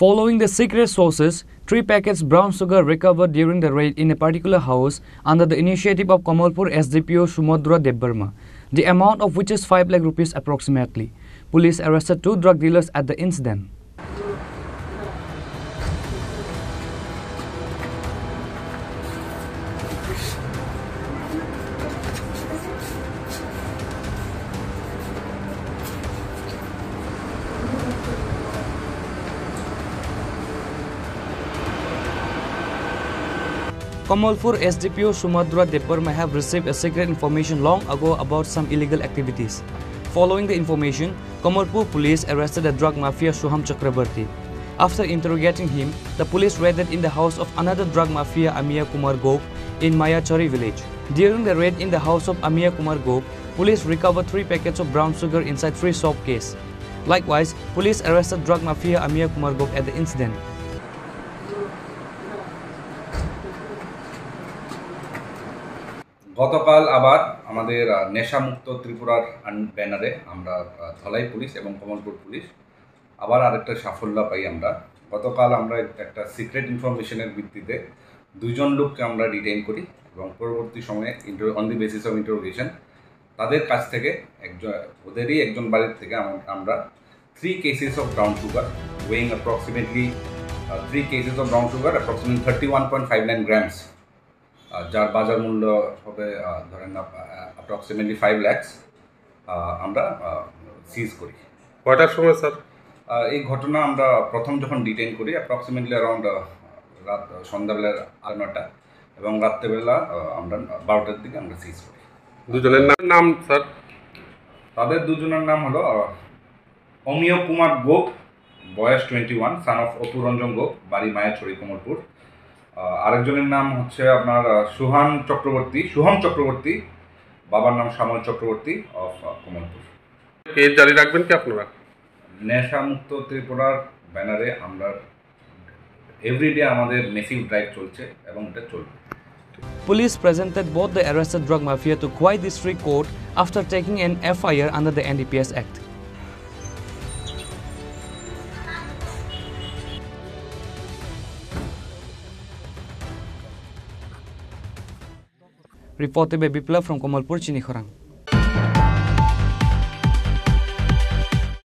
Following the secret sources, 3 packets brown sugar recovered during the raid in a particular house under the initiative of Kamalpur SDPO Sumodra Debbarma, the amount of which is 5 lakh rupees approximately. Police arrested 2 drug dealers at the incident. Kamalpur SDPO Sumodra Debbarma have received a secret information long ago about some illegal activities. Following the information, Kamalpur police arrested the drug mafia Shuham Chakrabarti. After interrogating him, the police raided in the house of another drug mafia Amiya Kumar Gop in Mayachari village. During the raid in the house of Amiya Kumar Gop, police recovered 3 packets of brown sugar inside 3 soap cases. Likewise, police arrested drug mafia Amiya Kumar Gop at the incident. গতকাল আবার আমাদের নেশামুক্ত ত্রিপুরার ব্যানারে আমরা Dhalai police এবং Kamalpur police আবার আরেকটা সাফল্য পাই আমরা। গতকাল আমরা একটা সিক্রেট ইনফরমেশনের ভিত্তিতে 2 জন লোককে আমরা ডিটেইন করি এবং পরবর্তী সময়ে on the basis of interrogation তাদের কাছ থেকে ওদেরই একজন বাড়ির থেকে আমরা 3 cases of brown sugar weighing approximately 3 cases of brown sugar approximately 31.59 grams যার বাজার মূল্য হবে ধরেন অ্যাপ্রক্সিমেটলি 5 lakhs আমরা সিজ করি। কয়টার সময় স্যার? এই ঘটনা আমরা প্রথম যখন ডিটেইন করি অ্যাপ্রক্সিমেটলি অ্যারাউন্ড সন্ধ্যাবেলার 9টা এবং রাত্রেবেলা আমরা 12টার দিকে আমরা সিজ করি। দুজনের নাম স্যার? তাদের দুজনের নাম হলো অমিয় কুমার গোপ, বয়স 21, সান অফ অপুরঞ্জন গোপ, বাড়ি মায়াছড়ি কমলপুর। আরেকজনের নাম হচ্ছে আপনার শুহাম চক্রবর্তী, বাবার নাম শ্যামল চক্রবর্তী অফ কমলপুর। কেস জারি রাখবেন কি আপনারা? নেশামুক্ত ত্রিপুরার ব্যানারে আমরা এভরিডে আমাদের মেসিভ ড্রাইভ চলছে এবং এটা চলবে। Police presented both the arrested drug mafia to Khwai District Court after taking an FIR under the NDPS Act. Reported by Biplab from Kamalpur, Chinikhorang.